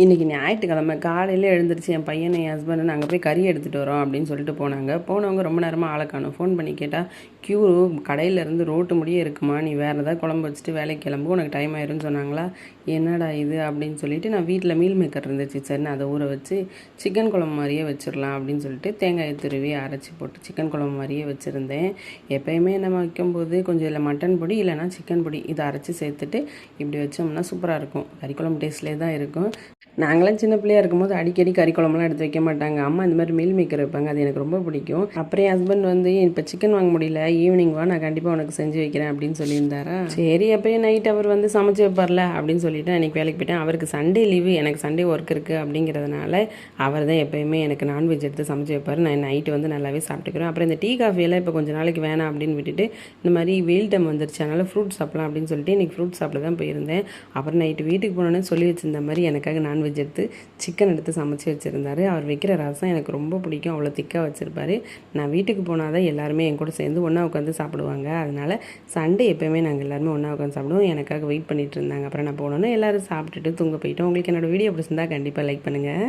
இன்றைக்கி ஞாயிற்றுக்கிழமை காலையில் எழுந்திரிச்சு என் பையனை என் ஹஸ்பண்டு நாங்கள் போய் கறி எடுத்துகிட்டு வரோம் அப்படின்னு சொல்லிட்டு போனாங்க. போனவங்க ரொம்ப நேரமாக ஆளை காணும். ஃபோன் பண்ணி கேட்டால் க்யூ கடையிலேருந்து ரோட்டு முடியே இருக்குமா, நீ வேறு ஏதாவது குழம்பு வச்சுட்டு வேலைக்கு கிளம்பு, உனக்கு டைம் ஆயிரும்னு சொன்னாங்களா. என்னடா இது அப்படின்னு சொல்லிட்டு நான் வீட்டில் மீல் மேக்கர் இருந்துச்சு, சரின்னு அதை ஊற வச்சு சிக்கன் குழம்பு மாதிரியே வச்சிடலாம் அப்படின்னு சொல்லிட்டு தேங்காயை துருவி அரைச்சி போட்டு சிக்கன் குழம்பு மாதிரியே வச்சுருந்தேன். எப்போயுமே நம்ம வைக்கும்போது கொஞ்சம் இல்லை மட்டன் பொடி இல்லைனா சிக்கன் பொடி இதை அரைச்சி சேர்த்துட்டு இப்படி வச்சோம்னா சூப்பராக இருக்கும். கறி குழம்பு டேஸ்ட்லேயே தான் இருக்கும். நாங்களாம் சின்ன பிள்ளையாக இருக்கும்போது அடிக்கடி கறி குழம்புலாம் எடுத்து வைக்க மாட்டாங்க. அம்மா இந்த மாதிரி மீல் மேக்கர் வைப்பாங்க, அது எனக்கு ரொம்ப பிடிக்கும். அப்புறம் என் ஹஸ்பண்ட் வந்து இப்போ சிக்கன் வாங்க முடியல, ஈவினிங் வா, நான் கண்டிப்பாக உனக்கு செஞ்சு வைக்கிறேன் அப்படின்னு சொல்லியிருந்தாரா. சரி அப்போயே நைட் அவர் வந்து சமைச்சு வைப்பார்ல அப்படின்னு சொல்லிட்டு அன்றைக்கி வேலைக்கு போயிட்டேன். அவருக்கு சண்டே லீவு, எனக்கு சண்டே ஒர்க் இருக்குது அப்படிங்கிறதுனால அவர் தான் எப்போயுமே எனக்கு நான்வெஜ் எடுத்து சமைச்சு வைப்பார். நான் நைட்டு வந்து நல்லாவே சாப்பிட்டுக்கிறேன். அப்புறம் இந்த டீ காஃபியெல்லாம் இப்போ கொஞ்சம் நாளைக்கு வேணாம் அப்படின்னு விட்டுட்டு இந்த மாதிரி வெயில் டைம் வந்துருச்சு, அதனால் ஃப்ரூட் சாப்பிடலாம் அப்படின்னு சொல்லிட்டு இன்றைக்கி ஃப்ரூட் சாப்பிட தான் போயிருந்தேன். அப்புறம் நைட்டு வீட்டுக்கு போனோன்னே சொல்லி வச்சிருந்த மாதிரி எனக்காக நான்வெஜ் எடுத்து சிக்கன் எடுத்து சமைச்சு வச்சுருந்தாரு. அவர் வைக்கிற ரசம் எனக்கு ரொம்ப பிடிக்கும், அவ்வளோ திக்காக வச்சுருப்பாரு. நான் வீட்டுக்கு போனால் தான் எல்லாருமே என் கூட சேர்ந்து ஒன்றா உட்காந்து சாப்பிடுவாங்க. அதனால் சண்டே எப்போயுமே நாங்கள் எல்லாருமே ஒன்றா உட்காந்து சாப்பிடுவோம். எனக்காக வெயிட் பண்ணிகிட்டு இருந்தாங்க. அப்புறம் நான் போனோன்னே எல்லோரும் சாப்பிட்டுட்டு தூங்க போயிட்டோம். உங்களுக்கு என்னோடய வீடியோ பிடிச்சிருந்தா கண்டிப்பாக லைக் பண்ணுங்கள்.